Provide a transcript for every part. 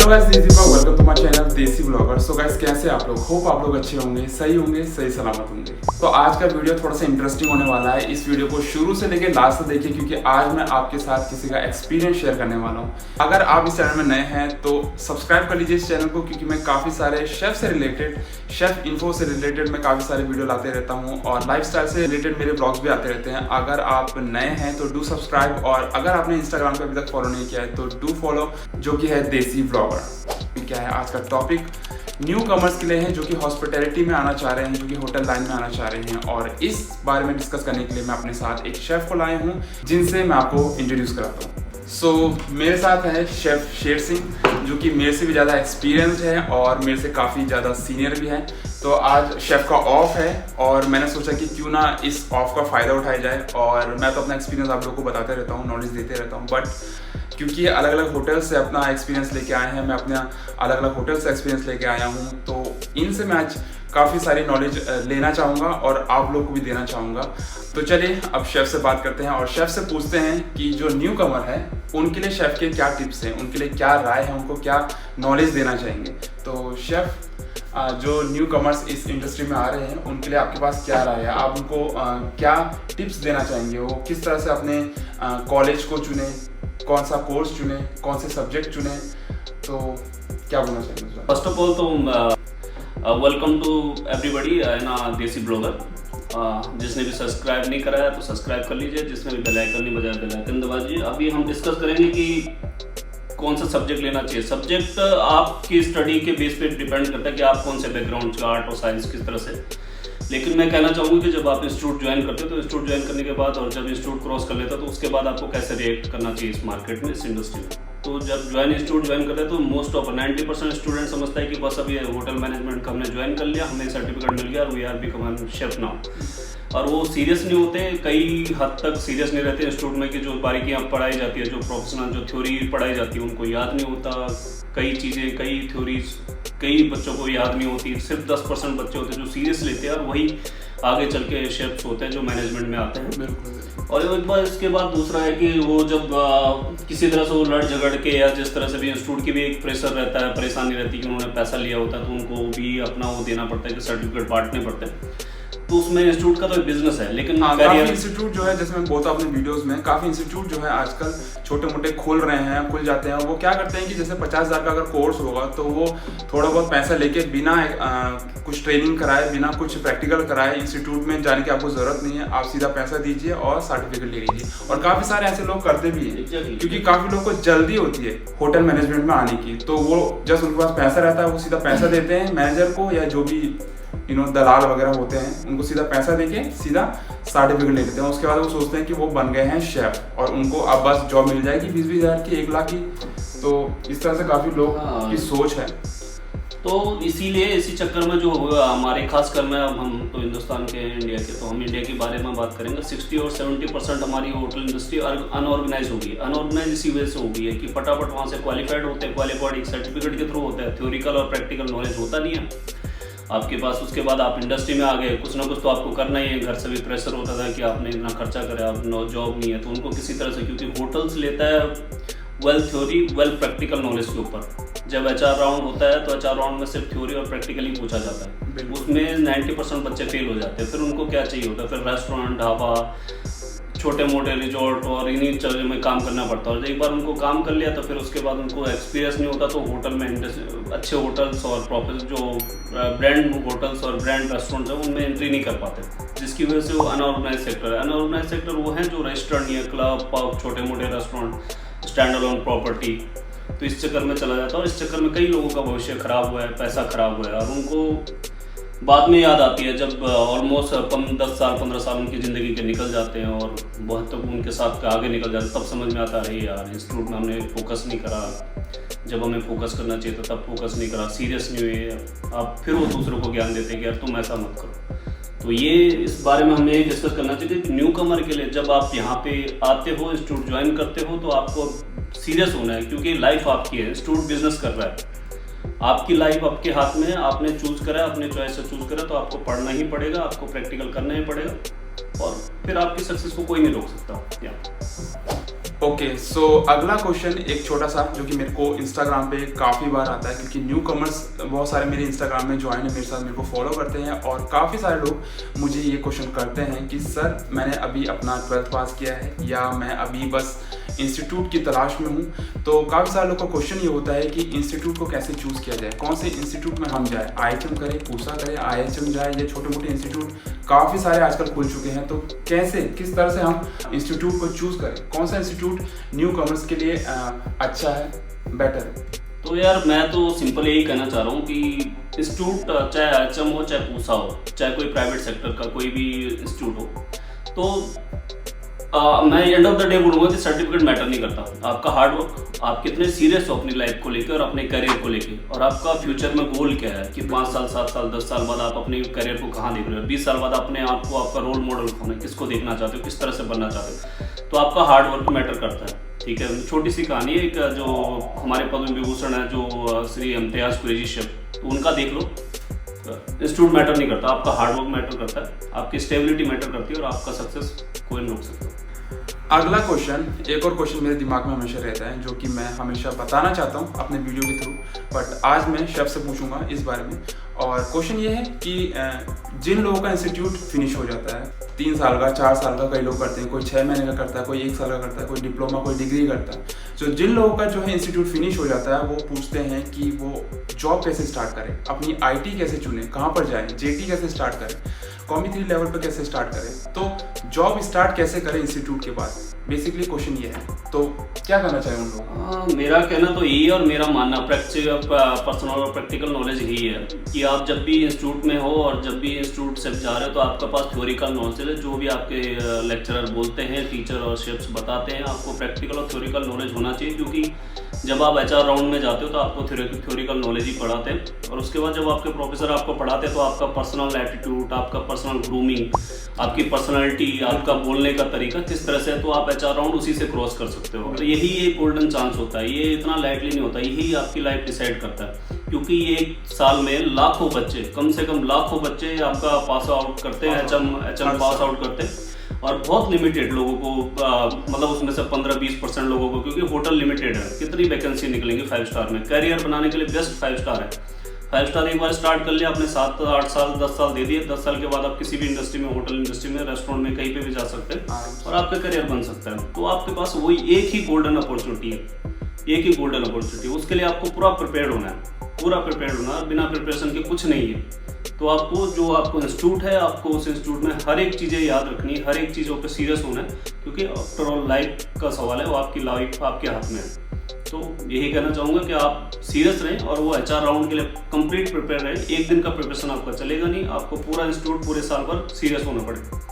Hello guys, Desi blog, welcome to my channel Desi blogger. So guys, कैसे आप लोग? Hope आप लोग अच्छे होंगे, सही सलामत होंगे। तो आज का वीडियो थोड़ा सा इंटरेस्टिंग होने वाला है। इस वीडियो को शुरू से लेकर लास्ट तक देखिए, क्योंकि आज मैं आपके साथ किसी का एक्सपीरियंस शेयर करने वाला हूँ। अगर आप इस चैनल में नए हैं तो सब्सक्राइब कर लीजिए इस चैनल को, क्योंकि मैं काफ़ी सारे शेफ से रिलेटेड, शेफ इन्फो से रिलेटेड मैं काफ़ी सारे वीडियो लाते रहता हूँ और लाइफस्टाइल से रिलेटेड मेरे ब्लॉग्स भी आते रहते हैं। अगर आप नए हैं तो डू सब्सक्राइब, और अगर आपने इंस्टाग्राम पे अभी तक फॉलो नहीं किया है तो डू फॉलो, जो कि है देसी ब्लॉगर। क्या है आज का टॉपिक? न्यू कमर्स के लिए है जो कि हॉस्पिटैलिटी में आना चाह रहे हैं, जो कि होटल लाइन में आना चाह रहे हैं। और इस बारे में डिस्कस करने के लिए मैं अपने साथ एक शेफ को लाया हूँ, जिनसे मैं आपको इंट्रोड्यूस कराता हूँ। सो मेरे साथ है शेफ शेर सिंह, जो कि मेरे से भी ज़्यादा एक्सपीरियंस्ड है और मेरे से काफ़ी ज़्यादा सीनियर भी है। तो आज शेफ का ऑफ है और मैंने सोचा कि क्यों ना इस ऑफ का फ़ायदा उठाया जाए। और मैं तो अपना एक्सपीरियंस आप लोगों को बताते रहता हूँ, नॉलेज देते रहता हूँ, बट क्योंकि ये अलग अलग होटल से अपना एक्सपीरियंस लेके आए हैं, मैं अपना अलग अलग होटल से एक्सपीरियंस लेके आया हूँ, तो इनसे मैं आज काफ़ी सारी नॉलेज लेना चाहूँगा और आप लोग को भी देना चाहूँगा। तो चलिए अब शेफ़ से बात करते हैं और शेफ़ से पूछते हैं कि जो न्यू कमर है उनके लिए शेफ़ के क्या टिप्स हैं, उनके लिए क्या राय है, उनको क्या नॉलेज देना चाहेंगे। तो शेफ़, जो न्यू कमर्स इस इंडस्ट्री में आ रहे हैं उनके लिए आपके पास क्या राय है? आप उनको क्या टिप्स देना चाहेंगे? वो किस तरह से अपने कॉलेज को चुने, कौन सा कोर्स चुने, कौन से सब्जेक्ट चुने, तो क्या बोलना चाहेंगे? फर्स्ट ऑफ ऑल तो वेलकम टू एवरीबॉडी इन देसी ब्लॉगर। जिसने भी सब्सक्राइब नहीं करा है तो सब्सक्राइब कर लीजिए, जिसने भी बेल आइकन नहीं बजाया बेल आइकन दबा दीजिए। अभी हम डिस्कस करेंगे कि कौन सा सब्जेक्ट लेना चाहिए। सब्जेक्ट आपकी स्टडी के बेस पे डिपेंड करता है कि आप कौन से बैकग्राउंड से, आर्ट और साइंस किस तरह से। लेकिन मैं कहना चाहूँगी कि जब आप इंस्टीट्यूट ज्वाइन करते हो तो इंस्टीट्यूट ज्वाइन करने के बाद और जब इंस्टीट्यूट क्रॉस कर लेता है तो उसके बाद आपको कैसे रिएक्ट करना चाहिए इस मार्केट में, इस इंडस्ट्री में। तो जब इंस्टीट्यूट ज्वाइन करते हैं तो मोस्ट ऑफ 90% स्टूडेंट समझता है कि बस अभी होटल मैनेजमेंट का हमने ज्वाइन कर लिया, हमें सर्टिफिकेट मिल गया और we are become chef now. और वो सीरियस नहीं होते, कई हद तक सीरियस नहीं रहते इंस्टीट्यूट में कि जो बारीकियाँ पढ़ाई जाती है, जो प्रोफेशनल जो थ्योरी पढ़ाई जाती है उनको याद नहीं होता। कई चीज़ें, कई थ्योरीज कई बच्चों को याद नहीं होती। सिर्फ 10% बच्चे होते हैं जो सीरियस लेते हैं और वही आगे चल के शेफ्स होते हैं जो मैनेजमेंट में आते हैं। और एक बार इसके बाद दूसरा है कि वो जब किसी तरह से वो लड़ झगड़ के या जिस तरह से भी इंस्टीट्यूट की भी एक प्रेशर रहता है, परेशानी रहती है कि उन्होंने पैसा लिया होता है तो उनको भी अपना वो देना पड़ता है कि सर्टिफिकेट बांटने पड़ते हैं। तो उसमें इंस्टीट्यूट का तो एक बिजनेस है, लेकिन काफी इंस्टीट्यूट जो है, जैसे मैं बोलता हूँ अपने वीडियोस में, काफी इंस्टीट्यूट जो है आजकल छोटे मोटे खुल रहे हैं, खुल जाते हैं। वो क्या करते हैं कि जैसे 50,000 का अगर कोर्स होगा तो वो थोड़ा बहुत पैसा लेके बिना कुछ ट्रेनिंग कराए, बिना कुछ प्रैक्टिकल कराए इंस्टीट्यूट में जाने की आपको जरूरत नहीं है। आप सीधा पैसा दीजिए और सर्टिफिकेट ले लीजिए। और काफी सारे ऐसे लोग करते भी हैं, क्योंकि काफी लोगों को जल्दी होती है होटल मैनेजमेंट में आने की, तो वो जस्ट उनके पास पैसा रहता है, वो सीधा पैसा देते हैं मैनेजर को या जो भी दलाल वगैरह होते हैं, उनको सीधा पैसा देके सीधा सर्टिफिकेट ले लेते हैं। उसके बाद वो सोचते हैं कि वो बन गए हैं शेफ और उनको अब बस जॉब मिल जाएगी 20-20 हज़ार की, 1 लाख की। तो इस तरह से काफ़ी लोग की सोच है। तो इसीलिए इसी चक्कर में जो हमारे खासकर में, अब हम तो हिंदुस्तान के हैं, इंडिया के, तो हम इंडिया के बारे में बात करेंगे। 60 और 70% हमारी होटल इंडस्ट्री अनऑर्गेनाइज होगी। अनऑर्गेनाइज इसी वजह से होगी है कि फटाफट वहाँ से क्वालिफाइड होते हैं, क्वालिफाइड एक सर्टिफिकेट के थ्रू होता है, थ्योरिकल और प्रैक्टिकल नॉलेज होता नहीं है आपके पास। उसके बाद आप इंडस्ट्री में आ गए, कुछ ना कुछ तो आपको करना ही है। घर से भी प्रेशर होता था कि आपने इतना खर्चा करा, आप जॉब नहीं है, तो उनको किसी तरह से, क्योंकि होटल्स लेता है well theory well practical knowledge के ऊपर। जब HR राउंड होता है तो HR राउंड में सिर्फ थ्योरी और प्रैक्टिकली पूछा जाता है, उसमें 90% बच्चे फेल हो जाते हैं। फिर उनको क्या चाहिए होता है? फिर रेस्टोरेंट, ढाबा, छोटे मोटे रिजॉर्ट और इन्हीं चीज़ों में काम करना पड़ता है। और एक बार उनको काम कर लिया तो फिर उसके बाद उनको एक्सपीरियंस नहीं होता, तो होटल में अच्छे होटल्स और प्रॉपर जो ब्रांड होटल्स और ब्रांड रेस्टोरेंट्स हैं उनमें एंट्री नहीं कर पाते, जिसकी वजह से वो अनऑर्गेनाइज सेक्टर है। अनऑर्गेनाइज सेक्टर वो हैं जो रेस्टोरेंट या क्लब, पब, छोटे मोटे रेस्टोरेंट, स्टैंड अलोन प्रॉपर्टी, तो इस चक्कर में चला जाता है। और इस चक्कर में कई लोगों का भविष्य खराब हुआ है, पैसा खराब हुआ है, और उनको बाद में याद आती है जब ऑलमोस्ट 10 साल 15 साल उनकी ज़िंदगी के निकल जाते हैं और बहुत तक उनके साथ आगे निकल जाते हैं, तब समझ में आता है यार इंस्टीट्यूट में हमने फोकस नहीं करा, जब हमें फोकस करना चाहिए था तब फोकस नहीं करा, सीरियस नहीं हुए। आप फिर वो दूसरों को ज्ञान देते हैं कि यार तुम ऐसा मत करो। तो ये इस बारे में हमें डिस्कस करना चाहिए कि न्यू कमर के लिए जब आप यहाँ पे आते हो, इंस्टीट्यूट ज्वाइन करते हो, तो आपको सीरियस होना है, क्योंकि लाइफ आपकी है, इंस्टीट्यूट बिजनेस कर रहा है, आपकी लाइफ आपके हाथ में है। आपने चूज करा, अपने चॉइस से चूज करा, तो आपको पढ़ना ही पड़ेगा, आपको प्रैक्टिकल करना ही पड़ेगा, और फिर आपकी सक्सेस को कोई नहीं रोक सकता। ओके, सो अगला क्वेश्चन एक छोटा सा जो कि मेरे को इंस्टाग्राम पे काफ़ी बार आता है, क्योंकि न्यू कमर्स बहुत सारे मेरे इंस्टाग्राम में ज्वाइन है, मेरे साथ मेरे को फॉलो करते हैं और काफ़ी सारे लोग मुझे ये क्वेश्चन करते हैं कि सर मैंने अभी अपना 12th पास किया है या मैं अभी बस इंस्टीट्यूट की तलाश में हूँ। तो काफ़ी सारे लोग का क्वेश्चन ये होता है कि इंस्टीट्यूट को कैसे चूज़ किया जाए, कौन से इंस्टीट्यूट में हम जाए, IHM करें, पूसा करें, IHM जाए, या छोटे मोटे इंस्टीट्यूट काफ़ी सारे आजकल खुल चुके हैं। तो कैसे, किस तरह से हम इंस्टीट्यूट को चूज़ करें, कौन सा इंस्टीट्यूट न्यू कॉमर्स के लिए अच्छा है, बेटर है? तो यार मैं तो सिंपल यही कहना चाह रहा हूँ कि इंस्टीट्यूट चाहे IHM हो, चाहे पूसा हो, चाहे कोई प्राइवेट सेक्टर का कोई भी इंस्टीट्यूट हो, तो मैं एंड ऑफ द डे बोलूँगा कि सर्टिफिकेट मैटर नहीं करता। आपका हार्डवर्क, आप कितने सीरियस हो अपनी लाइफ को लेकर और अपने करियर को लेकर, और आपका फ्यूचर में गोल क्या है कि 5 साल 7 साल 10 साल बाद आप अपने करियर को कहाँ देख रहे हो, 20 साल बाद अपने आप को, आपका रोल मॉडल कौन है, किसको देखना चाहते हो, किस तरह से बनना चाहते हो। तो आपका हार्डवर्क मैटर करता है। ठीक है, छोटी सी कहानी है, एक जो हमारे पद्म विभूषण है जो श्री इम्तियाज कुरैशी शेफ, तो उनका देख लो। इंस्टीट्यूट मैटर नहीं करता, आपका हार्डवर्क मैटर करता है, आपकी स्टेबिलिटी मैटर करती है और आपका सक्सेस कोई नहीं रोक सकता। अगला क्वेश्चन, एक और क्वेश्चन मेरे दिमाग में हमेशा रहता है जो कि मैं हमेशा बताना चाहता हूँ अपने वीडियो के थ्रू, बट आज मैं शेफ से पूछूंगा इस बारे में। और क्वेश्चन ये है कि जिन लोगों का इंस्टीट्यूट फिनिश हो जाता है, 3 साल का, 4 साल का कई लोग करते हैं, कोई 6 महीने का करता है, कोई 1 साल का करता है, कोई डिप्लोमा, कोई डिग्री करता है। तो जिन लोगों का जो है इंस्टीट्यूट फिनिश हो जाता है, वो पूछते हैं कि वो जॉब कैसे स्टार्ट करें, अपनी IT कैसे चुने, कहाँ पर जाएं, JT कैसे स्टार्ट करें, कॉमी 3 लेवल पर कैसे स्टार्ट करें, तो जॉब स्टार्ट कैसे करें इंस्टीट्यूट के बाद। बेसिकली क्वेश्चन ये है, तो क्या करना चाहिए उन लोगों को? मेरा कहना तो यही है और मेरा मानना पर्सनल और प्रैक्टिकल नॉलेज यही है कि आप जब भी इंस्टीट्यूट में हो और जब भी इंस्टीट्यूट से जा रहे हो तो आपके पास थ्योरिकल नॉलेज है, जो भी आपके लेक्चरर बोलते हैं, टीचर और शेफ्स बताते हैं, आपको प्रैक्टिकल और थ्योरिकल नॉलेज होना चाहिए। क्योंकि जब आप HR राउंड में जाते हो तो आपको थ्योरिकल नॉलेज ही पढ़ाते हैं, और उसके बाद जब आपके प्रोफेसर आपको पढ़ाते हैं तो आपका पर्सनल एटीट्यूड, आपका पर्सनल ग्रूमिंग, आपकी पर्सनालिटी, आपका बोलने का तरीका किस तरह से है, तो आप HR राउंड उसी से क्रॉस कर सकते हो। तो यही एक गोल्डन चांस होता है, ये इतना लाइटली नहीं होता, यही आपकी लाइफ डिसाइड करता है। क्योंकि ये 1 साल में लाखों बच्चे, कम से कम लाखों बच्चे आपका पास आउट करते हैं, HM पास आउट करते हैं, और बहुत लिमिटेड लोगों को, मतलब उसमें से 15-20% लोगों को, क्योंकि होटल लिमिटेड है, कितनी वैकेंसी निकलेंगी 5 स्टार में। करियर बनाने के लिए बेस्ट 5 स्टार है। 5 स्टार एक बार स्टार्ट कर लिया आपने, 7-8 साल 10 साल दे दिए, 10 साल के बाद आप किसी भी इंडस्ट्री में, होटल इंडस्ट्री में, रेस्टोरेंट में, कहीं पे भी जा सकते हैं और आपका करियर बन सकता है। तो आपके पास वही एक ही गोल्डन अपॉर्चुनिटी है, एक ही गोल्डन अपॉर्चुनिटी। उसके लिए आपको पूरा प्रिपेयर्ड होना है, पूरा प्रिपेयर्ड होना है, बिना प्रिपरेशन के कुछ नहीं है। तो आपको जो आपको इंस्टीट्यूट है, आपको उस इंस्टीट्यूट में हर एक चीज़ें याद रखनी है, हर एक चीज़ों पे सीरियस होना है, क्योंकि आफ्टर ऑल लाइफ का सवाल है, वो आपकी लाइफ आपके हाथ में है। तो यही कहना चाहूँगा कि आप सीरियस रहें और वो HR राउंड के लिए कंप्लीट प्रिपेयर रहें। एक दिन का प्रिपरेशन आपका चलेगा नहीं, आपको पूरा इंस्टीट्यूट पूरे साल भर सीरियस होना पड़ेगा।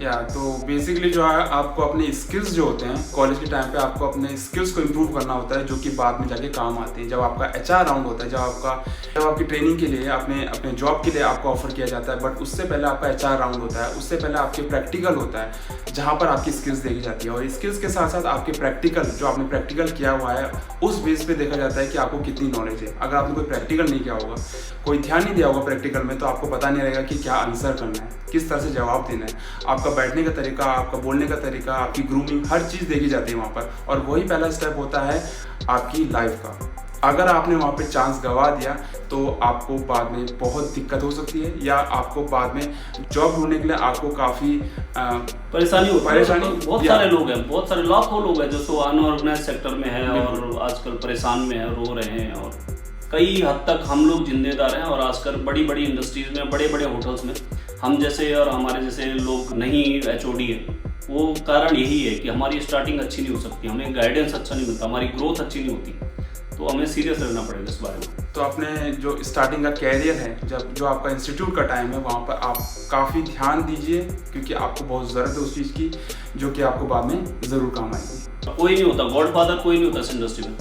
या तो बेसिकली जो है आपको अपने स्किल्स जो होते हैं कॉलेज के टाइम पे, आपको अपने स्किल्स को इम्प्रूव करना होता है, जो कि बाद में जाके काम आते हैं। जब आपका HR राउंड होता है, जब आपकी ट्रेनिंग के लिए, अपने जॉब के लिए आपको ऑफर किया जाता है, बट उससे पहले आपका HR राउंड होता है, उससे पहले आपके प्रैक्टिकल होता है, जहाँ पर आपकी स्किल्स देखी जाती है। और स्किल्स के साथ साथ आपके प्रैक्टिकल, जो आपने प्रैक्टिकल किया हुआ है, उस बेस पे देखा जाता है कि आपको कितनी नॉलेज है। अगर आपने कोई प्रैक्टिकल नहीं किया होगा, कोई ध्यान नहीं दिया होगा प्रैक्टिकल में, तो आपको पता नहीं रहेगा कि क्या आंसर करना है, किस तरह से जवाब देना है। आपका बैठने का तरीका, आपका बोलने का तरीका, आपकी ग्रूमिंग, हर चीज़ देखी जाती है वहाँ पर। और वही पहला स्टेप होता है आपकी लाइफ का। अगर आपने वहाँ पे चांस गंवा दिया तो आपको बाद में बहुत दिक्कत हो सकती है, या आपको बाद में जॉब ढूंढने के लिए आपको काफ़ी परेशानी होती है। बहुत सारे लोग हैं, बहुत सारे लाखों लोग हैं जो अनऑर्गेनाइज सेक्टर में है और आजकल परेशान में है, रो रहे हैं। और कई हद तक हम लोग जिम्मेदार हैं, और आजकल बड़ी बड़ी इंडस्ट्रीज में, बड़े बड़े होटल्स में हम जैसे और हमारे जैसे लोग नहीं HOD है। वो कारण यही है कि हमारी स्टार्टिंग अच्छी नहीं हो सकती, हमें गाइडेंस अच्छा नहीं मिलता, हमारी ग्रोथ अच्छी नहीं होती। तो हमें सीरियस रहना पड़ेगा इस बारे में। तो अपने जो स्टार्टिंग का कैरियर है, जब जो आपका इंस्टीट्यूट का टाइम है, वहाँ पर आप काफ़ी ध्यान दीजिए, क्योंकि आपको बहुत ज़रूरत है उस चीज़ की, जो कि आपको बाद में ज़रूर काम आएगी। कोई नहीं होता गॉडफादर, कोई नहीं होता इस इंडस्ट्री में।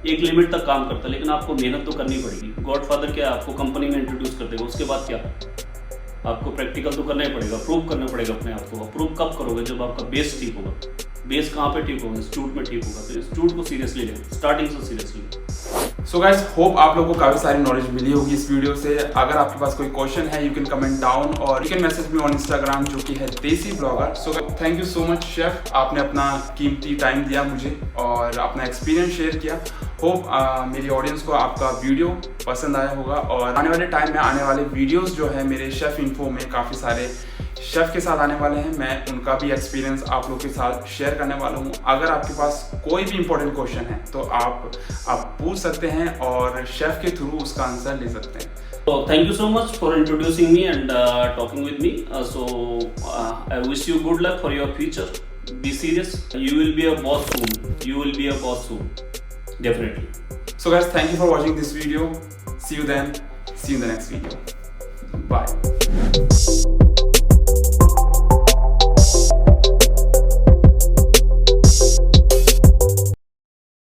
एक लिमिट तक काम करता है, लेकिन आपको मेहनत तो करनी पड़ेगी। गॉडफादर क्या है, आपको कंपनी में इंट्रोड्यूस कर देगा, उसके बाद क्या, आपको प्रैक्टिकल तो करना ही पड़ेगा, प्रूव करना पड़ेगा अपने आप को। प्रूव कब करोगे, जब आपका बेस ठीक होगा। बेस कहाँ पे ठीक होगा, इंस्टीट्यूट में ठीक होगा। तो इंस्टीट्यूट को सीरियसली लें, स्टार्टिंग से सीरियसली लें। सो गाइस होप आप लोगों को काफी सारी नॉलेज मिली होगी इस वीडियो से। अगर आपके पास कोई क्वेश्चन है यू कैन कमेंट डाउन और you can message me on Instagram जो कि है देसी blogger. So thank you so much chef, आपने अपना कीमती टाइम दिया मुझे और अपना एक्सपीरियंस शेयर किया। होप मेरी ऑडियंस को आपका वीडियो पसंद आया होगा और आने वाले टाइम में आने वाले वीडियोस जो है मेरे शेफ इन्फो में काफ़ी सारे शेफ़ के साथ आने वाले हैं। मैं उनका भी एक्सपीरियंस आप लोग के साथ शेयर करने वाला हूँ। अगर आपके पास कोई भी इंपॉर्टेंट क्वेश्चन है तो आप पूछ सकते हैं और शेफ़ के थ्रू उसका आंसर ले सकते हैं। So thank you so much for introducing me and talking with me. I wish you good luck for your future. Be serious. You will be a boss soon. You will be a boss soon. Definitely. So guys, thank you for watching this video. See you then. See you in the next video. Bye.